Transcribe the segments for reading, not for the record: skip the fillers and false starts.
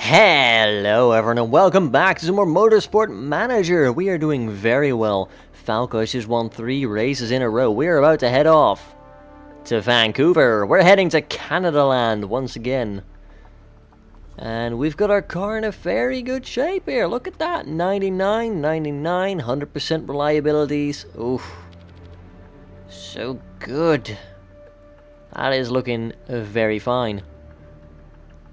Hello everyone and welcome back to some more Motorsport Manager. We are doing very well. Falco has just won 3 races in a row. We are about to head off to Vancouver. We're heading to Canada land once again. And we've got our car in a very good shape here. Look at that. 99, 99, 100% reliabilities. Oof. So good. That is looking very fine.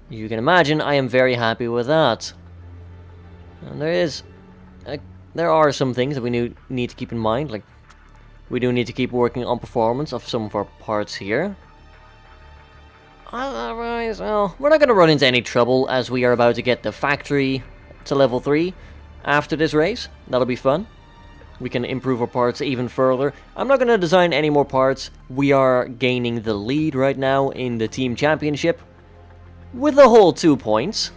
You can imagine I am very happy with that. And there are some things that we need to keep in mind. Like, we do need to keep working on performance of some of our parts here. Otherwise, well, we're not going to run into any trouble as we are about to get the factory to level 3 after this race. That'll be fun. We can improve our parts even further. I'm not going to design any more parts. We are gaining the lead right now in the team championship. With a whole 2 points.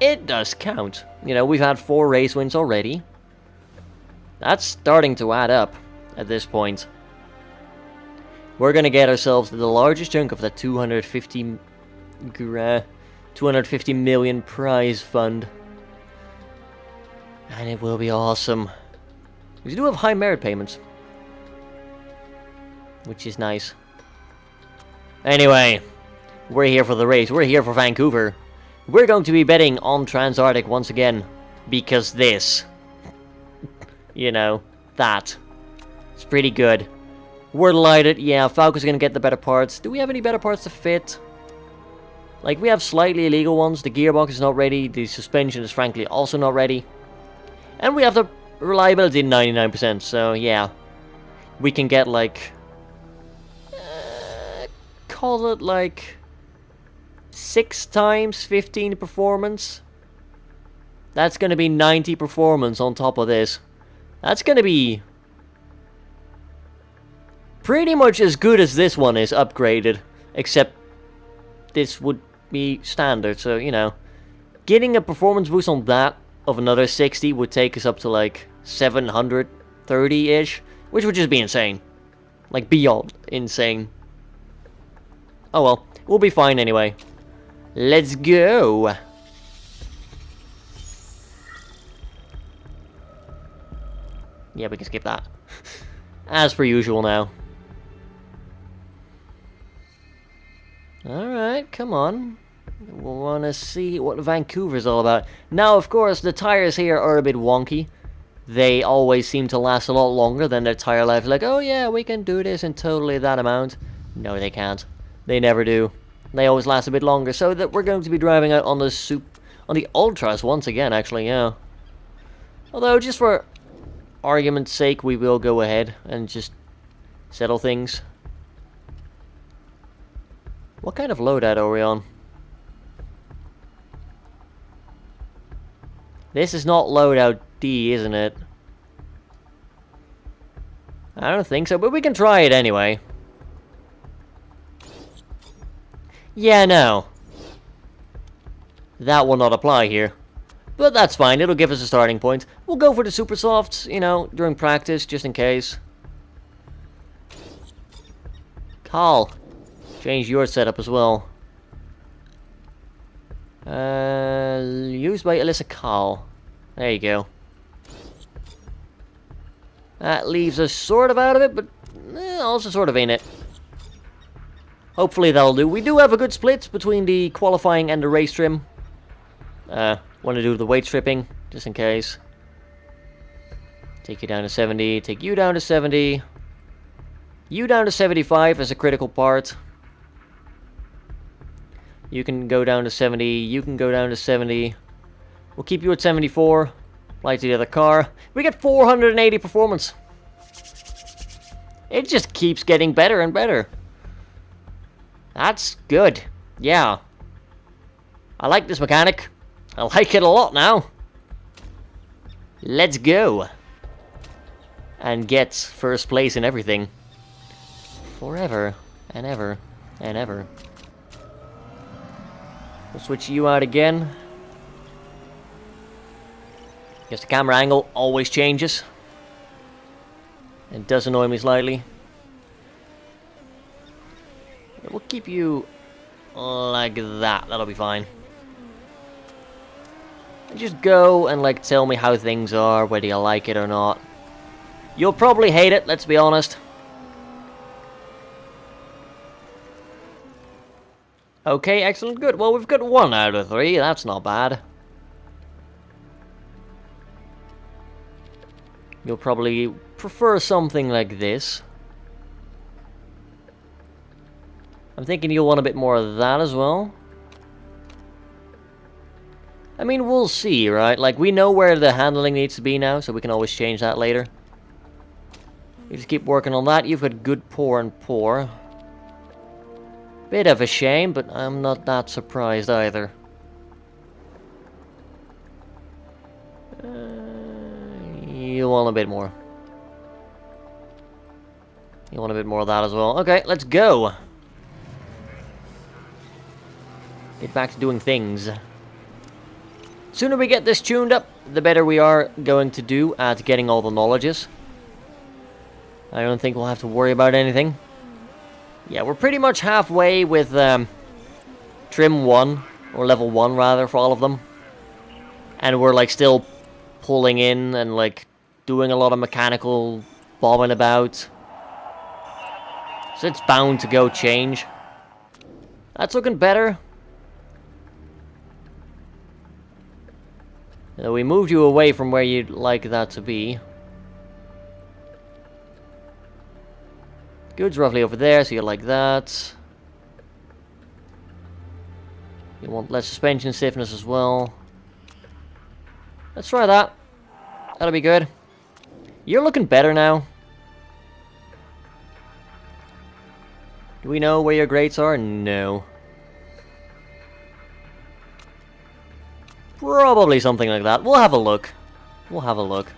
It does count. You know, we've had 4 race wins already. That's starting to add up at this point. We're going to get ourselves the largest chunk of the 250 million prize fund. And it will be awesome. We do have high merit payments, which is nice. Anyway, we're here for the race. We're here for Vancouver. We're going to be betting on Transarctic once again. Because this. You know, that. It's pretty good. We're delighted. Yeah, Falco's going to get the better parts. Do we have any better parts to fit? Like, we have slightly illegal ones. The gearbox is not ready. The suspension is frankly also not ready. And we have the reliability 99%. So, yeah. We can get, like... call it, like... 6 times 15 performance. That's going to be 90 performance on top of this. That's going to be pretty much as good as this one is upgraded. Except this would be standard. So, you know, getting a performance boost on that of another 60 would take us up to like 730-ish. Which would just be insane. Like beyond insane. Oh well, we'll be fine anyway. Let's go! Yeah, we can skip that. As per usual now. Alright, come on. We want to see what Vancouver's all about. Now, of course, the tires here are a bit wonky. They always seem to last a lot longer than their tire life. Like, oh yeah, we can do this in totally that amount. No, they can't. They never do. They always last a bit longer, so that we're going to be driving out on the Ultras once again, actually, yeah. Although, just for argument's sake, we will go ahead and just settle things. What kind of loadout are we on? This is not loadout D, isn't it? I don't think so, but we can try it anyway. Yeah, no. That will not apply here. But that's fine, it'll give us a starting point. We'll go for the super softs, you know, during practice, just in case. Carl, change your setup as well. Used by Alyssa Carl. There you go. That leaves us sort of out of it, but also sort of in it. Hopefully that'll do. We do have a good split between the qualifying and the race trim. Want to do the weight stripping, just in case. Take you down to 70, take you down to 70. You down to 75 as a critical part. You can go down to 70, you can go down to 70. We'll keep you at 74. Apply to the other car. We get 480 performance. It just keeps getting better and better. That's good. Yeah. I like this mechanic. I like it a lot now. Let's go. And get first place in everything. Forever and ever and ever. We'll switch you out again. Guess the camera angle always changes. It does annoy me slightly. We'll keep you like that. That'll be fine. And just go and like tell me how things are, whether you like it or not. You'll probably hate it, let's be honest. Okay, excellent, good. Well, we've got 1 out of 3, that's not bad. You'll probably prefer something like this. I'm thinking you'll want a bit more of that as well. I mean, we'll see, right? Like, we know where the handling needs to be now, so we can always change that later. You just keep working on that. You've got good pour and pour. Bit of a shame, but I'm not that surprised either. You want a bit more. You want a bit more of that as well. Okay, let's go. Get back to doing things. Sooner we get this tuned up, the better we are going to do at getting all the knowledges. I don't think we'll have to worry about anything. Yeah, we're pretty much halfway with trim 1, or level 1 rather, for all of them. And we're like still pulling in and like doing a lot of mechanical bobbing about. So it's bound to go change. That's looking better. We moved you away from where you'd like that to be. Good's roughly over there, so you like that. You want less suspension stiffness as well. Let's try that. That'll be good. You're looking better now. Do we know where your grades are? No. Probably something like that. We'll have a look. We'll have a look.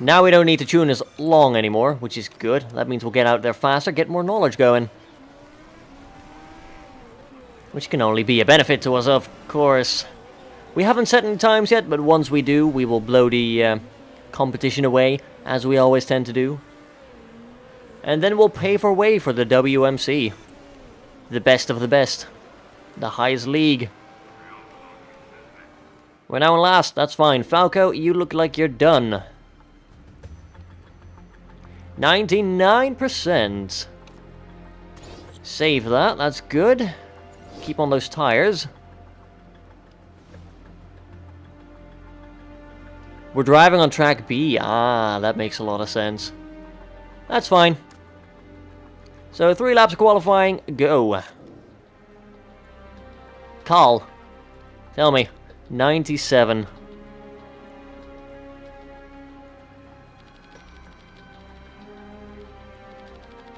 Now we don't need to tune as long anymore, which is good. That means we'll get out there faster, get more knowledge going. Which can only be a benefit to us, of course. We haven't set any times yet, but once we do, we will blow the competition away, as we always tend to do. And then we'll pave our way for the WMC. The best of the best. The highest league. We're now in last, that's fine. Falco, you look like you're done. 99%. Save that, that's good. Keep on those tires. We're driving on track B. Ah, that makes a lot of sense. That's fine. So 3 laps of qualifying, go. Carl, tell me. 97.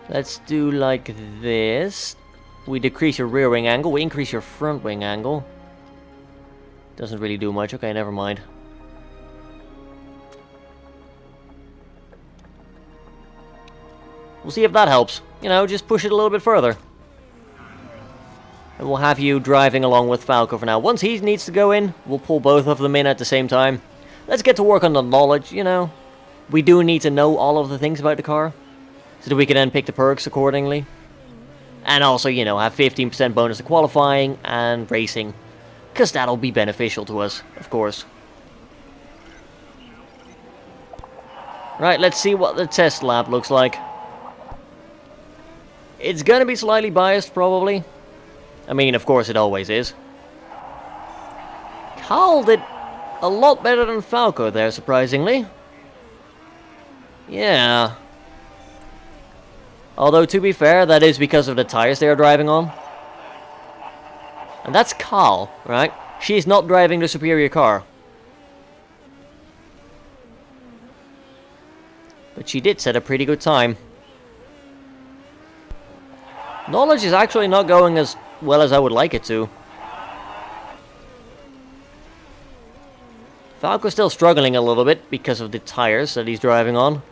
Let's do like this. We decrease your rear wing angle, we increase your front wing angle. Doesn't really do much, okay, never mind. We'll see if that helps. You know, just push it a little bit further. And we'll have you driving along with Falco for now. Once he needs to go in, we'll pull both of them in at the same time. Let's get to work on the knowledge, you know. We do need to know all of the things about the car, so that we can then pick the perks accordingly. And also, you know, have 15% bonus to qualifying and racing. Because that'll be beneficial to us, of course. Right, let's see what the test lap looks like. It's gonna be slightly biased, probably. I mean, of course it always is. Carl did a lot better than Falco there, surprisingly. Yeah. Although, to be fair, that is because of the tires they are driving on. And that's Carl, right? She's not driving the superior car. But she did set a pretty good time. Knowledge is actually not going as well as I would like it to. Falco's still struggling a little bit because of the tires that he's driving on.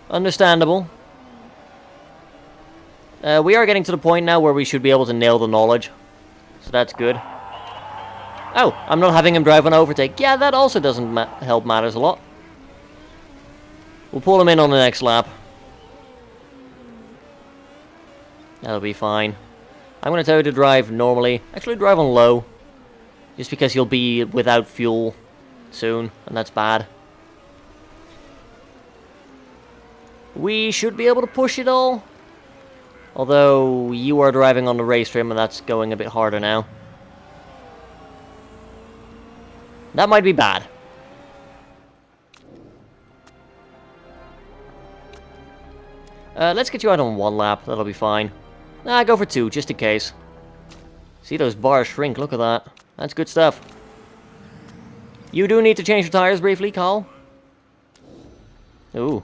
Understandable. We are getting to the point now where we should be able to nail the knowledge. So that's good. Oh, I'm not having him drive on overtake. Yeah, that also doesn't help matters a lot. We'll pull him in on the next lap. That'll be fine. I'm going to tell you to drive normally. Actually, drive on low. Just because you'll be without fuel soon, and that's bad. We should be able to push it all. Although, you are driving on the race trim, and that's going a bit harder now. That might be bad. Let's get you out on 1 lap. That'll be fine. Nah, go for 2, just in case. See those bars shrink. Look at that. That's good stuff. You do need to change your tires briefly, Carl. Ooh.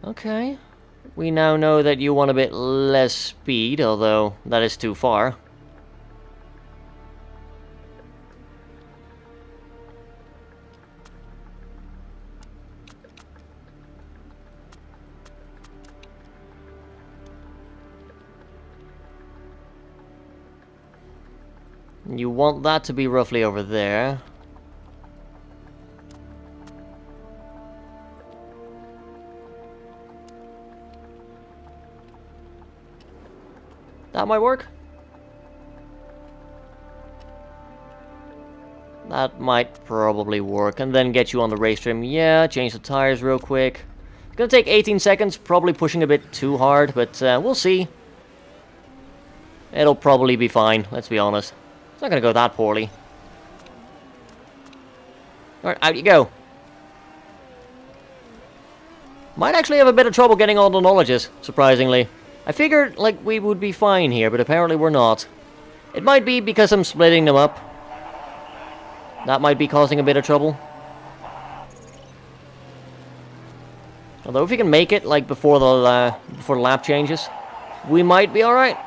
Okay. We now know that you want a bit less speed, although that is too far. You want that to be roughly over there. That might work. That might probably work. And then get you on the race trim. Yeah, change the tires real quick. It's gonna take 18 seconds. Probably pushing a bit too hard, but we'll see. It'll probably be fine, let's be honest. It's not gonna go that poorly. Alright, out you go. Might actually have a bit of trouble getting all the knowledges, surprisingly. I figured, like, we would be fine here, but apparently we're not. It might be because I'm splitting them up. That might be causing a bit of trouble. Although if we can make it, like, before the lap changes, we might be alright.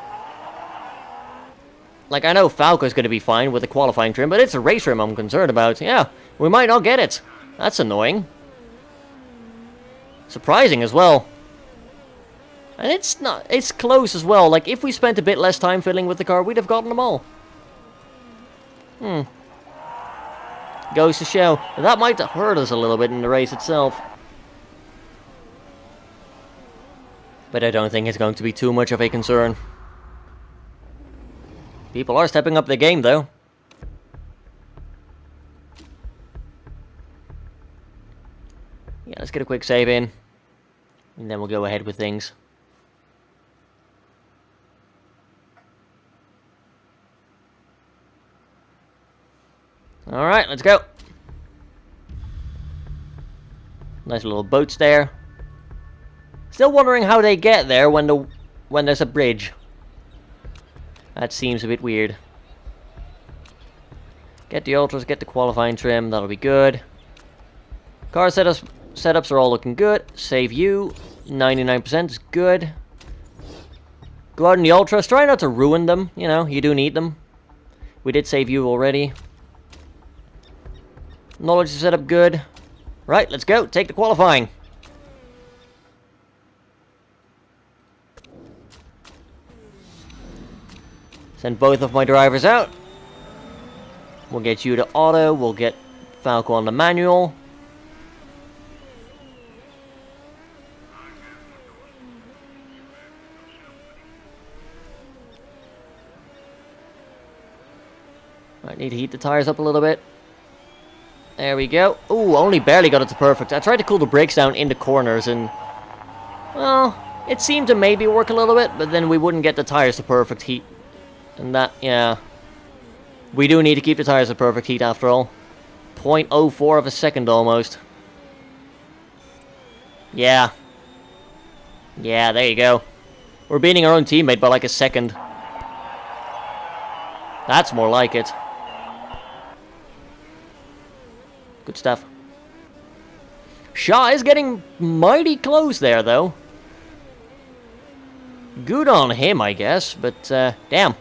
Like, I know Falco's going to be fine with the qualifying trim, but it's a race trim I'm concerned about. Yeah, we might not get it. That's annoying. Surprising as well. And it's close as well. Like, if we spent a bit less time fiddling with the car, we'd have gotten them all. Goes to show. That might hurt us a little bit in the race itself. But I don't think it's going to be too much of a concern. People are stepping up their game, though. Yeah, let's get a quick save in. And then we'll go ahead with things. Alright, let's go. Nice little boats there. Still wondering how they get there when there's a bridge. That seems a bit weird. Get the ultras, get the qualifying trim, that'll be good. Car setups are all looking good. Save you, 99% is good. Go out in the ultras, try not to ruin them, you know, you do need them. We did save you already. Knowledge is set up good. Right, let's go, take the qualifying. Send both of my drivers out. We'll get you to auto. We'll get Falco on the manual. I need to heat the tires up a little bit. There we go. Ooh, only barely got it to perfect. I tried to cool the brakes down in the corners and... well, it seemed to maybe work a little bit, but then we wouldn't get the tires to perfect heat. And that, yeah. We do need to keep the tires at perfect heat after all. 0.04 of a second almost. Yeah. Yeah, there you go. We're beating our own teammate by like a second. That's more like it. Good stuff. Shaw is getting mighty close there, though. Good on him, I guess, but, damn.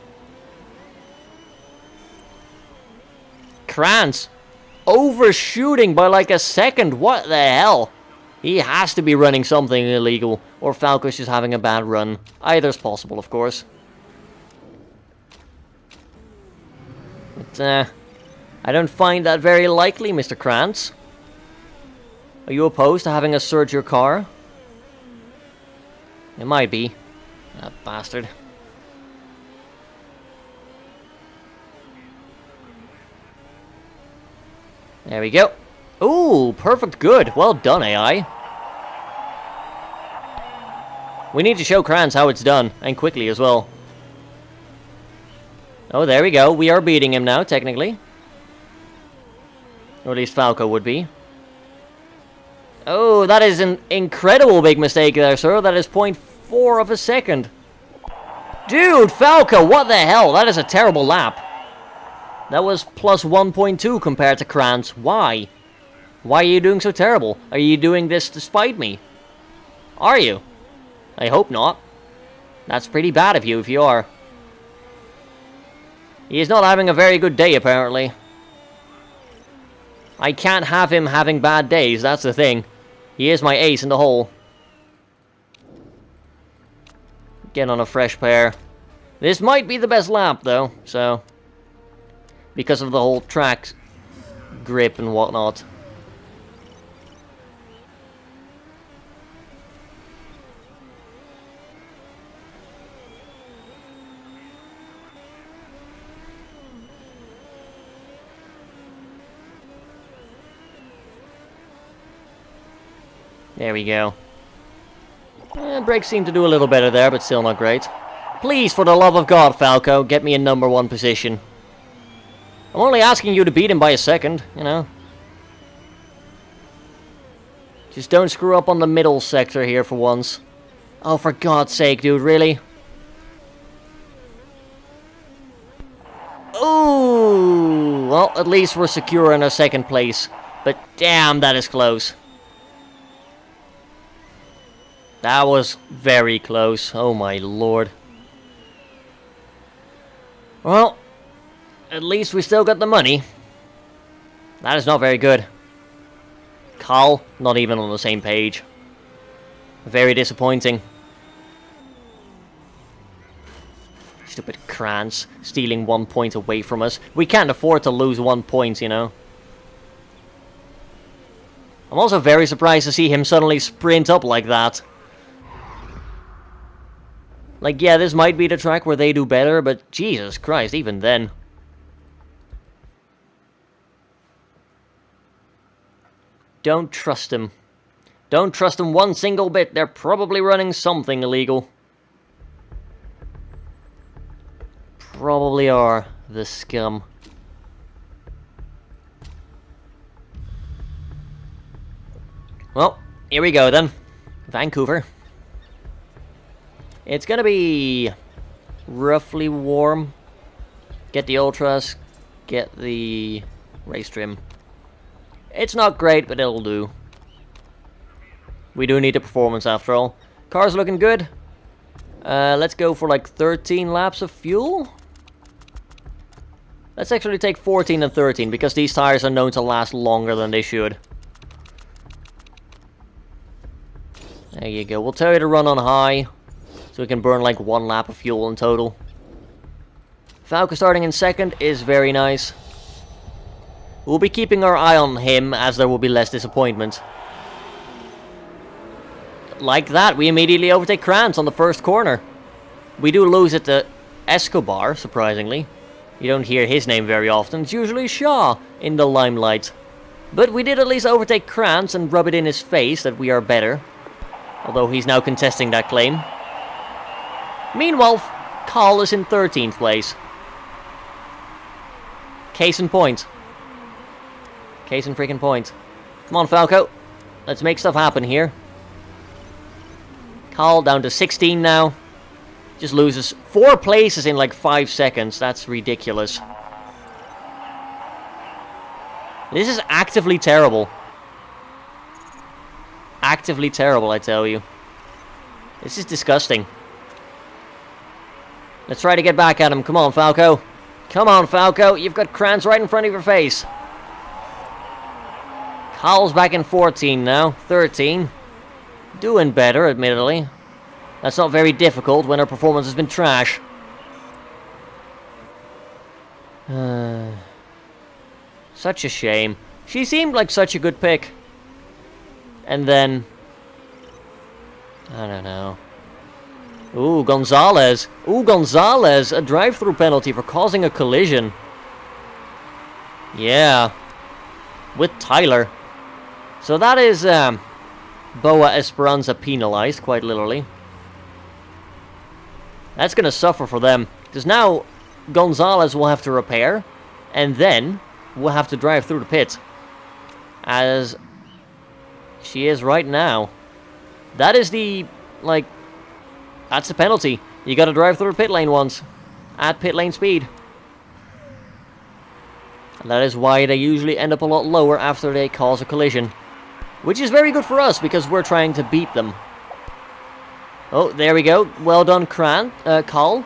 Krantz overshooting by like a second. What the hell? He has to be running something illegal, or Falco's just having a bad run. Either's possible, of course. But, I don't find that very likely, Mr. Krantz. Are you opposed to having us search your car? It might be. That bastard. There we go. Ooh, perfect good. Well done, AI. We need to show Kranz how it's done, and quickly as well. Oh, there we go. We are beating him now, technically. Or at least Falco would be. Oh, that is an incredible big mistake there, sir. That is 0.4 of a second. Dude, Falco, what the hell? That is a terrible lap. That was plus 1.2 compared to Kranz. Why? Why are you doing so terrible? Are you doing this to spite me? Are you? I hope not. That's pretty bad of you if you are. He is not having a very good day, apparently. I can't have him having bad days, that's the thing. He is my ace in the hole. Get on a fresh pair. This might be the best lap, though, so... because of the whole track grip and whatnot. There we go. Brakes seem to do a little better there, but still not great. Please, for the love of God, Falco, get me in #1 position. I'm only asking you to beat him by a second, you know. Just don't screw up on the middle sector here for once. Oh, for God's sake, dude, really? Ooh, well, at least we're secure in our second place. But damn, that is close. That was very close. Oh my lord. Well, at least we still got the money. That is not very good. Carl, not even on the same page. Very disappointing. Stupid Kranz, stealing 1 point away from us. We can't afford to lose 1 point, you know. I'm also very surprised to see him suddenly sprint up like that. Like, yeah, this might be the track where they do better, but Jesus Christ, even then. Don't trust him. Don't trust him one single bit. They're probably running something illegal. Probably are, the scum. Well, here we go then. Vancouver. It's gonna be roughly warm. Get the ultras, get the race trim. It's not great, but it'll do. We do need a performance after all. Car's looking good. Let's go for like 13 laps of fuel. Let's actually take 14 and 13, because these tires are known to last longer than they should. There you go. We'll tell you to run on high, so we can burn like 1 lap of fuel in total. Falco starting in second is very nice. We'll be keeping our eye on him, as there will be less disappointment. Like that, we immediately overtake Kranz on the first corner. We do lose it to Escobar, surprisingly. You don't hear his name very often. It's usually Shaw in the limelight. But we did at least overtake Kranz and rub it in his face that we are better. Although he's now contesting that claim. Meanwhile, Carl is in 13th place. Case in point. Case in freaking point. Come on, Falco. Let's make stuff happen here. Carl down to 16 now. Just loses 4 places in like 5 seconds. That's ridiculous. This is actively terrible. Actively terrible, I tell you. This is disgusting. Let's try to get back at him. Come on, Falco. Come on, Falco. You've got Kranz right in front of your face. Carl's back in 14 now. 13. Doing better, admittedly. That's not very difficult when her performance has been trash. Such a shame. She seemed like such a good pick. And then... I don't know. Ooh, Gonzalez. Ooh, Gonzalez. A drive-through penalty for causing a collision. Yeah. With Tyler. So that is Boa Esperanza penalized, quite literally. That's going to suffer for them. Because now Gonzalez will have to repair. And then we'll have to drive through the pit. As she is right now. That is the, like, that's the penalty. You got to drive through the pit lane once. At pit lane speed. And that is why they usually end up a lot lower after they cause a collision. Which is very good for us, because we're trying to beat them. Oh, there we go. Well done, Carl.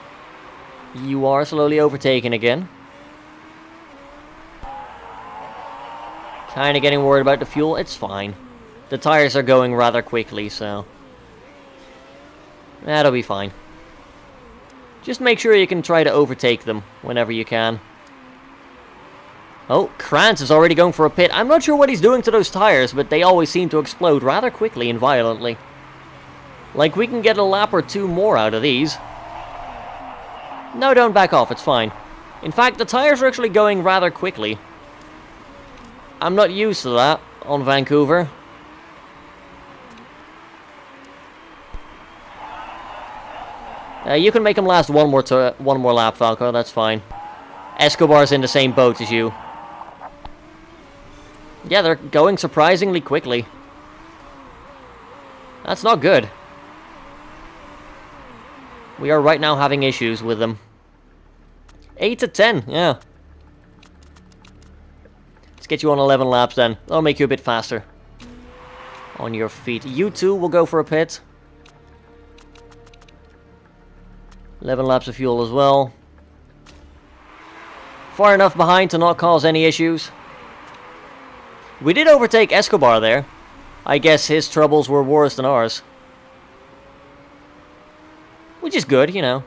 You are slowly overtaken again. Kind of getting worried about the fuel. It's fine. The tires are going rather quickly, so that'll be fine. Just make sure you can try to overtake them whenever you can. Oh, Krantz is already going for a pit. I'm not sure what he's doing to those tires, but they always seem to explode rather quickly and violently. Like, we can get a lap or two more out of these. No, don't back off, it's fine. In fact, the tires are actually going rather quickly. I'm not used to that on Vancouver. You can make him last one more lap, Falco, that's fine. Escobar's in the same boat as you. Yeah, they're going surprisingly quickly. That's not good. We are right now having issues with them. 8 to 10, yeah. Let's get you on 11 laps then. That'll make you a bit faster. On your feet. You two will go for a pit. 11 laps of fuel as well. Far enough behind to not cause any issues. We did overtake Escobar there. I guess his troubles were worse than ours. Which is good, you know.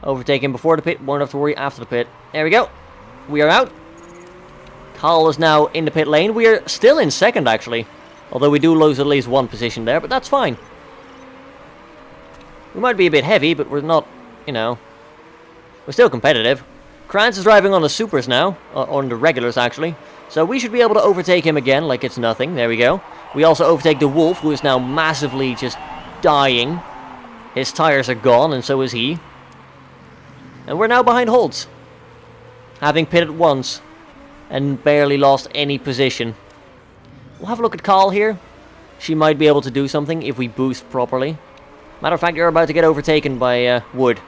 Overtaken before the pit, won't have to worry after the pit. There we go. We are out. Carl is now in the pit lane. We are still in second, actually. Although we do lose at least one position there, but that's fine. We might be a bit heavy, but we're not, you know. We're still competitive. Krantz is driving on the supers now. On the regulars, actually. So we should be able to overtake him again like it's nothing. There we go. We also overtake the Wolf, who is now massively just dying. His tires are gone, and so is he. And we're now behind Holtz. Having pitted once. And barely lost any position. We'll have a look at Carl here. She might be able to do something if we boost properly. Matter of fact, you're about to get overtaken by Wood.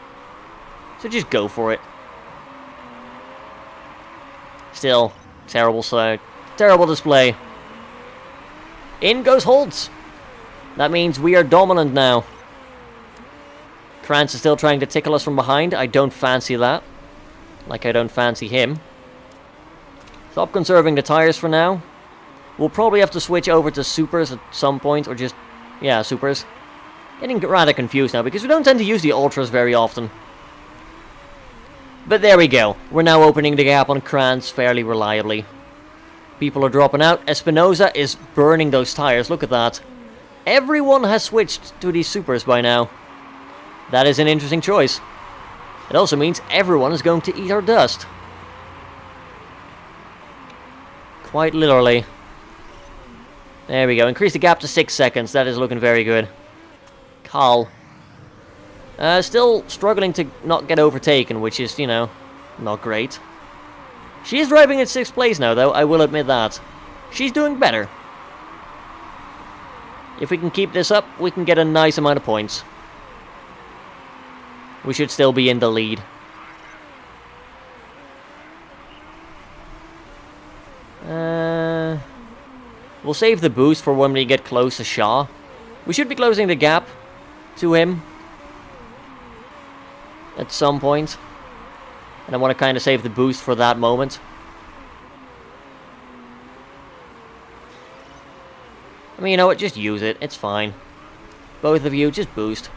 So just go for it. Still, terrible side. Terrible display. In goes Holtz. That means we are dominant now. Krantz is still trying to tickle us from behind. I don't fancy that. Like I don't fancy him. Stop conserving the tires for now. We'll probably have to switch over to supers at some point. Or just, yeah, supers. Getting rather confused now because we don't tend to use the ultras very often. But there we go. We're now opening the gap on Krantz fairly reliably. People are dropping out. Espinosa is burning those tires. Look at that. Everyone has switched to these supers by now. That is an interesting choice. It also means everyone is going to eat our dust. Quite literally. There we go. Increase the gap to 6 seconds. That is looking very good. Carl. Still struggling to not get overtaken, which is, you know, not great. She is driving in 6th place now, though. I will admit that. She's doing better. If we can keep this up, we can get a nice amount of points. We should still be in the lead. We'll save the boost for when we get close to Shaw. We should be closing the gap to him at some point. And I want to kind of save the boost for that moment. I mean, you know what? Just use it. It's fine. Both of you, just boost.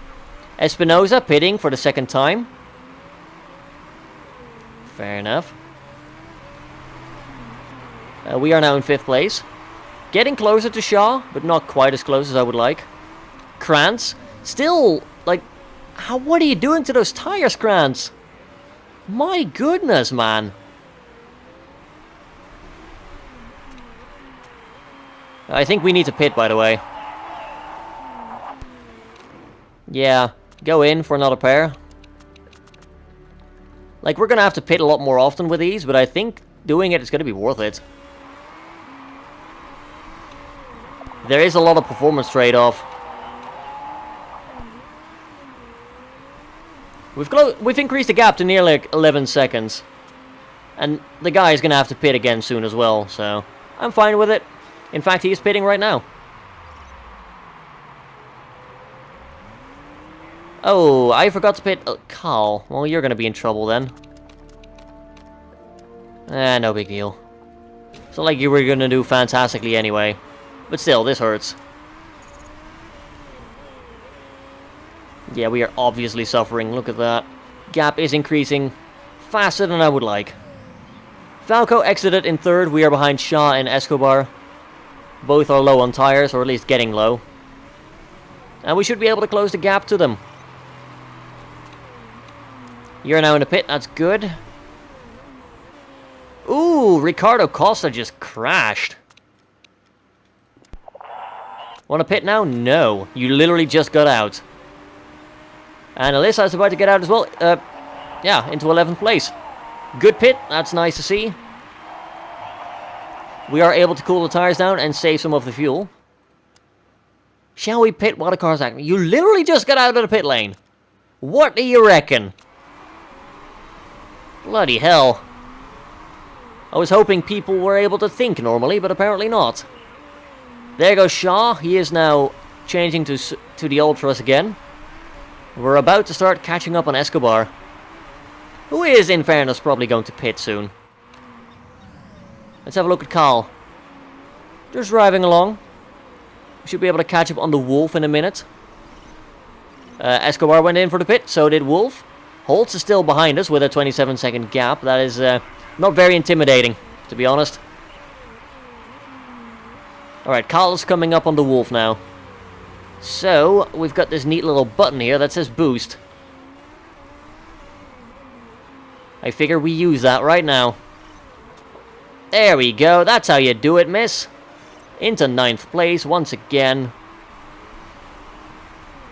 Espinosa pitting for the second time. Fair enough. We are now in 5th place. Getting closer to Shaw, but not quite as close as I would like. Krantz, still Like, what are you doing to those tires, Krantz? My goodness, man. I think we need to pit, by the way. Yeah, go in for another pair. Like, we're going to have to pit a lot more often with these, but I think doing it is going to be worth it. There is a lot of performance trade-off. We've increased the gap to nearly like 11 seconds. And the guy is going to have to pit again soon as well, so I'm fine with it. In fact, he is pitting right now. Oh, I forgot to pit Carl. Well, you're going to be in trouble then. No big deal. It's not like you were going to do fantastically anyway. But still, this hurts. Yeah, we are obviously suffering. Look at that. Gap is increasing faster than I would like. Falco exited in third. We are behind Shaw and Escobar. Both are low on tires, or at least getting low. And we should be able to close the gap to them. You're now in the pit. That's good. Ooh, Ricardo Costa just crashed. Want to pit now? No. You literally just got out. And Alyssa is about to get out as well. Yeah, into 11th place. Good pit. That's nice to see. We are able to cool the tires down and save some of the fuel. Shall we pit while the car's acting? You literally just got out of the pit lane. What do you reckon? Bloody hell. I was hoping people were able to think normally, but apparently not. There goes Shaw. He is now changing to the Ultras again. We're about to start catching up on Escobar, who is, in fairness, probably going to pit soon. Let's have a look at Carl. Just driving along. We should be able to catch up on the Wolf in a minute. Escobar went in for the pit, so did Wolf. Holtz is still behind us with a 27-second gap. That is not very intimidating, to be honest. Alright, Carl's coming up on the Wolf now. So, we've got this neat little button here that says boost. I figure we use that right now. There we go, that's how you do it, miss. Into 9th place once again.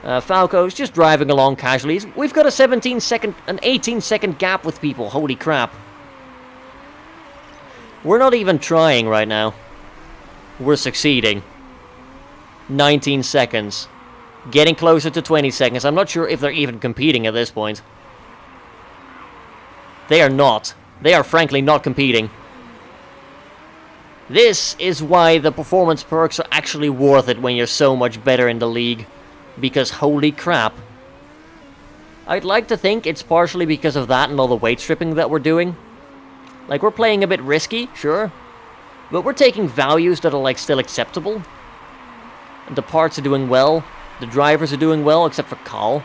Falco's just driving along casually. We've got a 18-second gap with people, holy crap. We're not even trying right now. We're succeeding. 19 seconds. Getting closer to 20 seconds. I'm not sure if they're even competing at this point. They are not. They are frankly not competing. This is why the performance perks are actually worth it when you're so much better in the league. Because holy crap. I'd like to think it's partially because of that and all the weight stripping that we're doing. Like, we're playing a bit risky, sure. But we're taking values that are, like, still acceptable. And the parts are doing well. The drivers are doing well, except for Carl.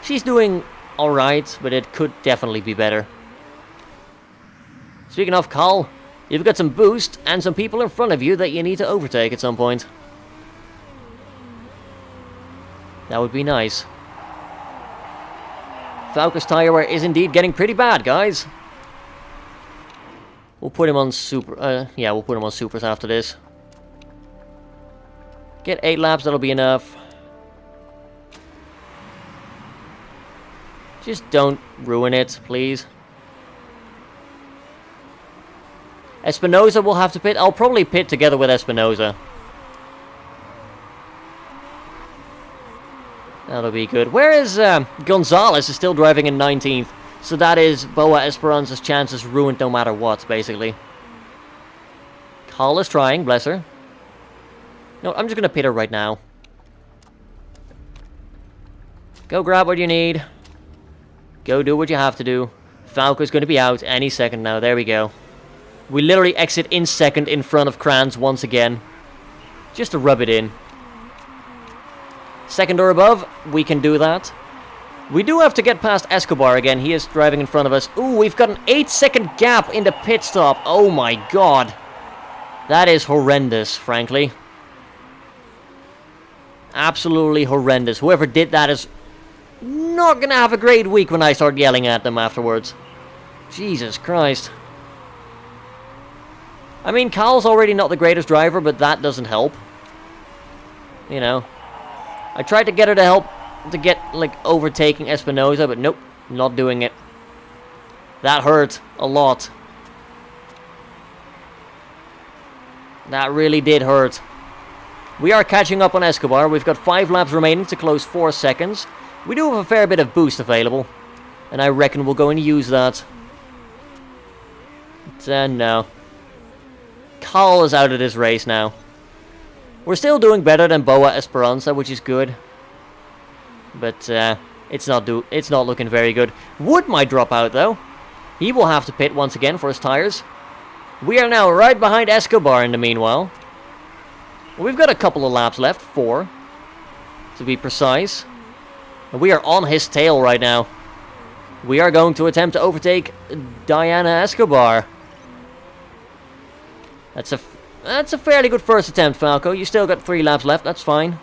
She's doing alright, but it could definitely be better. Speaking of Carl, you've got some boost and some people in front of you that you need to overtake at some point. That would be nice. Falco's tire wear is indeed getting pretty bad, guys. We'll put him on super. Yeah, we'll put him on supers after this. Get 8 laps, that'll be enough. Just don't ruin it, please. Espinosa will have to pit. I'll probably pit together with Espinosa. That'll be good. Where is Gonzalez is still driving in 19th. So that is Boa Esperanza's chances ruined no matter what, basically. Carl is trying, bless her. No, I'm just going to pit her right now. Go grab what you need. Go do what you have to do. Falco's going to be out any second now. There we go. We literally exit in second in front of Krantz once again. Just to rub it in. Second or above, we can do that. We do have to get past Escobar again. He is driving in front of us. Ooh, we've got an 8-second gap in the pit stop. Oh my god. That is horrendous, frankly. Absolutely horrendous. Whoever did that is not gonna have a great week when I start yelling at them afterwards. Jesus Christ. I mean, Kyle's already not the greatest driver, but that doesn't help. You know. I tried to get her to help to get, like, overtaking Espinosa, but nope, not doing it. That hurt a lot. That really did hurt. We are catching up on Escobar. We've got 5 laps remaining to close 4 seconds. We do have a fair bit of boost available, and I reckon we'll go and use that. But, no. Carl is out of this race now. We're still doing better than Boa Esperanza, which is good. But it's not looking very good. Wood might drop out though. He will have to pit once again for his tires. We are now right behind Escobar in the meanwhile. We've got a couple of laps left, 4 to be precise. And we are on his tail right now. We are going to attempt to overtake Diana Escobar. That's a fairly good first attempt, Falco. You still got 3 laps left, that's fine.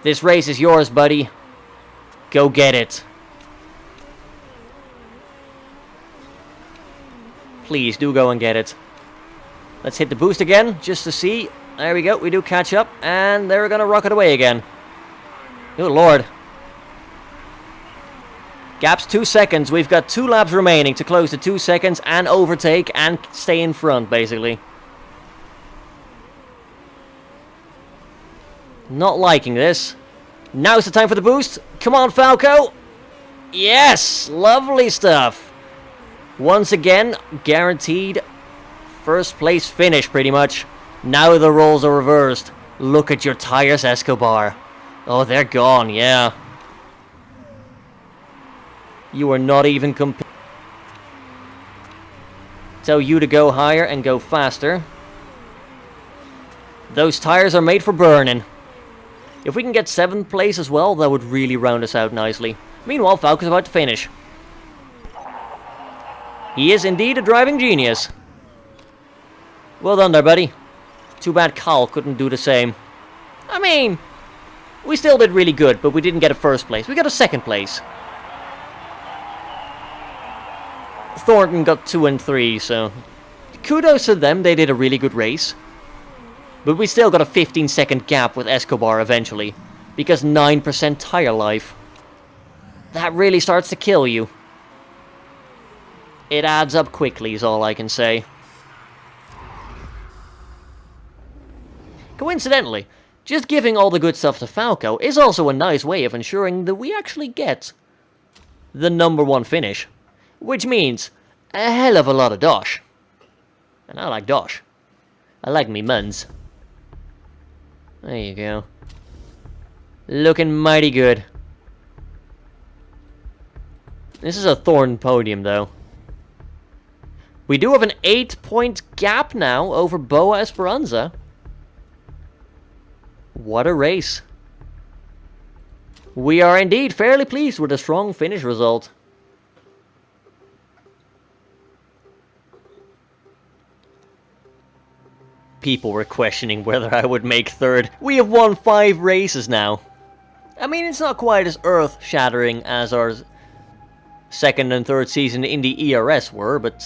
This race is yours, buddy. Go get it. Please, do go and get it. Let's hit the boost again, just to see. There we go, we do catch up, and they're gonna rocket away again. Good lord. Gap's 2 seconds. We've got 2 laps remaining to close the 2 seconds and overtake and stay in front, basically. Not liking this. Now's the time for the boost. Come on, Falco. Yes, lovely stuff. Once again, guaranteed first place finish, pretty much. Now the roles are reversed. Look at your tires, Escobar. Oh, they're gone, yeah. You are not even competing. Tell you to go higher and go faster. Those tires are made for burning. If we can get 7th place as well, that would really round us out nicely. Meanwhile, Falco's about to finish. He is indeed a driving genius. Well done there, buddy. Too bad Carl couldn't do the same. I mean, we still did really good, but we didn't get a 1st place. We got a 2nd place. Thornton got 2 and 3, so kudos to them, they did a really good race. But we still got a 15-second gap with Escobar eventually, because 9% tire life. That really starts to kill you. It adds up quickly is all I can say. Coincidentally, just giving all the good stuff to Falco is also a nice way of ensuring that we actually get the #1 finish. Which means a hell of a lot of dosh. And I like dosh. I like me muns. There you go. Looking mighty good. This is a Thorn podium though. We do have an 8-point gap now over Boa Esperanza. What a race. We are indeed fairly pleased with a strong finish result. People were questioning whether I would make 3rd. We have won 5 races now. I mean, it's not quite as earth-shattering as our 2nd and 3rd season in the ERS were, but,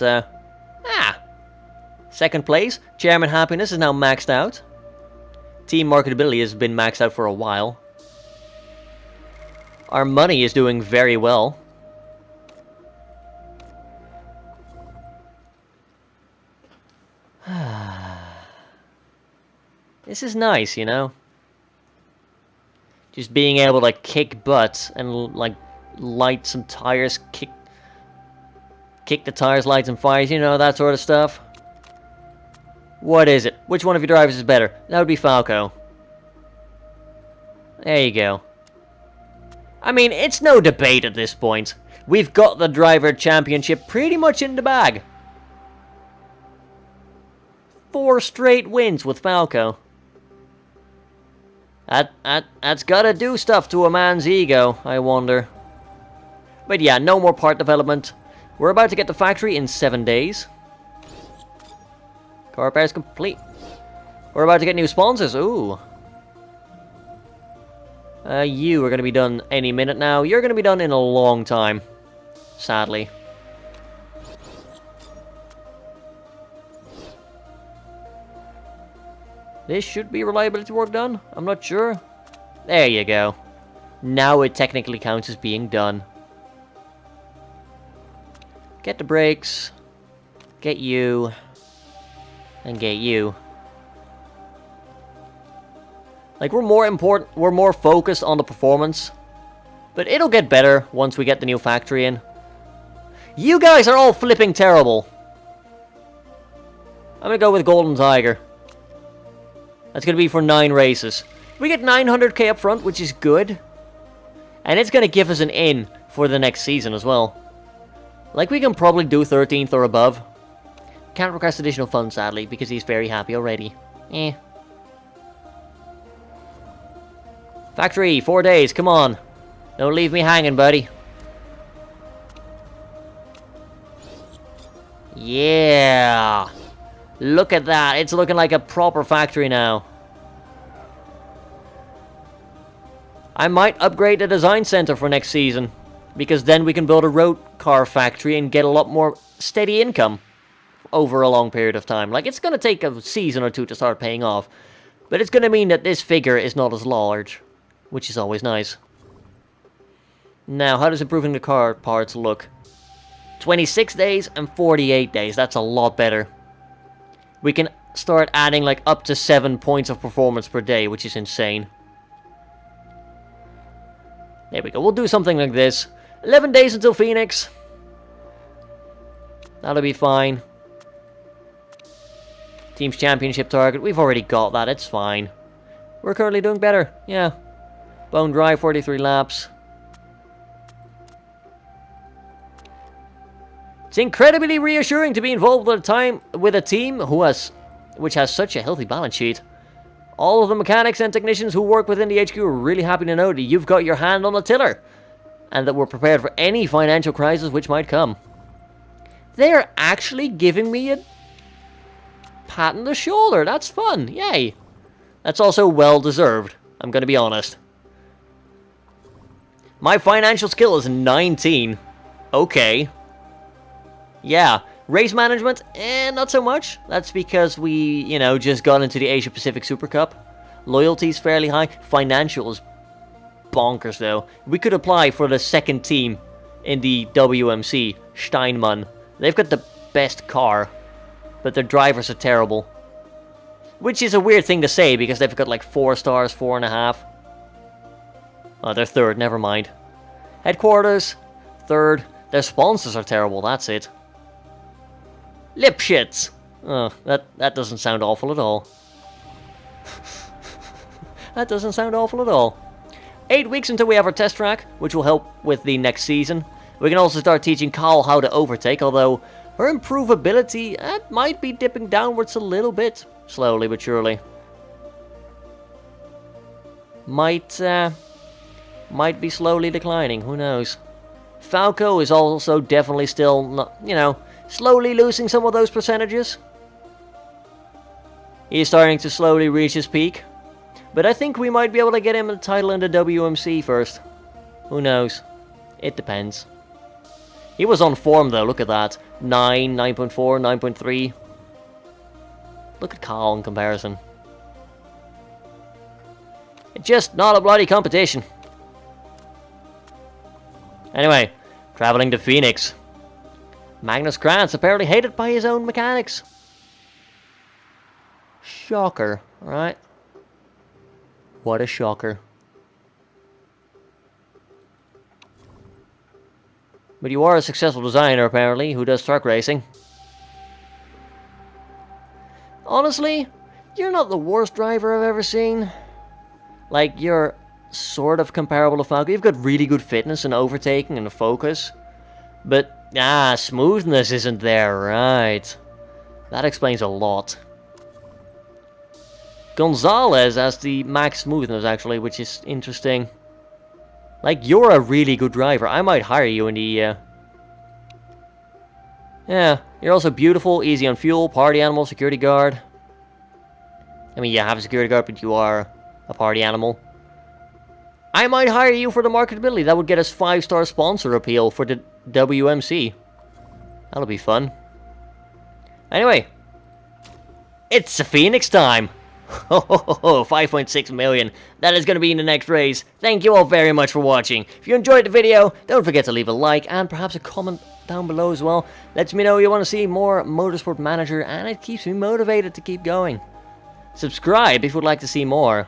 2nd place. Chairman Happiness is now maxed out. Team Marketability has been maxed out for a while. Our money is doing very well. This is nice, you know? Just being able to kick butt and like light some tires, kick the tires, light some fires, you know, that sort of stuff. What is it? Which one of your drivers is better? That would be Falco. There you go. I mean, it's no debate at this point. We've got the driver championship pretty much in the bag. 4 straight wins with Falco. That's gotta do stuff to a man's ego, I wonder. But yeah, no more part development. We're about to get the factory in 7 days. Car repair's complete. We're about to get new sponsors, ooh. You are going to be done any minute now. You're going to be done in a long time. Sadly. This should be reliability work done. I'm not sure. There you go. Now it technically counts as being done. Get the brakes. Get you. And get you. Like, we're more focused on the performance. But it'll get better once we get the new factory in. You guys are all flipping terrible. I'm gonna go with Golden Tiger. That's gonna be for 9 races. We get 900k up front, which is good. And it's gonna give us an in for the next season as well. Like, we can probably do 13th or above. Can't request additional funds, sadly, because he's very happy already. Factory, 4 days, come on. Don't leave me hanging, buddy. Yeah. Look at that, it's looking like a proper factory now. I might upgrade the design center for next season, because then we can build a road car factory and get a lot more steady income over a long period of time. Like, it's going to take a season or two to start paying off, but it's going to mean that this figure is not as large, which is always nice. Now, how does improving the car parts look? 26 days and 48 days, that's a lot better. We can start adding like up to 7 points of performance per day, which is insane. There we go, we'll do something like this. 11 days until Phoenix. That'll be fine. Team's championship target, we've already got that, it's fine. We're currently doing better, yeah. Bone dry, 43 laps. It's incredibly reassuring to be involved with a team which has such a healthy balance sheet. All of the mechanics and technicians who work within the HQ are really happy to know that you've got your hand on the tiller, and that we're prepared for any financial crisis which might come. They're actually giving me a pat on the shoulder. That's fun. Yay. That's also well deserved, I'm going to be honest. My financial skill is 19. Okay. Yeah. Race management? Not so much. That's because we, just got into the Asia Pacific Super Cup. Loyalty's fairly high. Financial is bonkers, though. We could apply for the second team in the WMC, Steinmann. They've got the best car, but their drivers are terrible. Which is a weird thing to say, because they've got like 4 stars, 4.5. Oh, they're third, never mind. Headquarters, third. Their sponsors are terrible, that's it. Lipschitz! Oh, that doesn't sound awful at all. That doesn't sound awful at all. 8 weeks until we have our test track, which will help with the next season. We can also start teaching Carl how to overtake, although her improvability might be dipping downwards a little bit. Slowly but surely. Might be slowly declining, who knows. Falco is also definitely still, not, slowly losing some of those percentages. He's starting to slowly reach his peak. But I think we might be able to get him a title in the WMC first. Who knows? It depends. He was on form though, look at that. 9, 9.4, 9.3. Look at Carl in comparison. It's just not a bloody competition. Anyway, traveling to Phoenix. Magnus Krantz apparently hated by his own mechanics. Shocker, right? What a shocker. But you are a successful designer, apparently, who does truck racing. Honestly, you're not the worst driver I've ever seen. Like, you're sort of comparable to Falco. You've got really good fitness and overtaking and focus. But, smoothness isn't there, right? That explains a lot. Gonzalez has the max smoothness, actually, which is interesting. Like, you're a really good driver. I might hire you in the, Yeah, you're also beautiful, easy on fuel, party animal, security guard. I mean, you have a security guard, but you are a party animal. I might hire you for the marketability. That would get us 5-star sponsor appeal for the WMC. That'll be fun. Anyway, it's a Phoenix time. 5.6 million. That is going to be in the next race. Thank you all very much for watching. If you enjoyed the video, don't forget to leave a like and perhaps a comment down below as well. Lets me know you want to see more Motorsport Manager, and it keeps me motivated to keep going. Subscribe if you'd like to see more.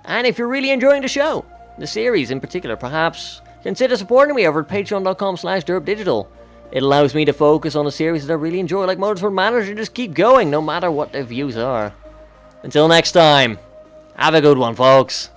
And if you're really enjoying the show, the series in particular, perhaps consider supporting me over at patreon.com/Derpdigital. It allows me to focus on the series that I really enjoy, like Motorsport Manager, and just keep going no matter what the views are. Until next time, have a good one, folks.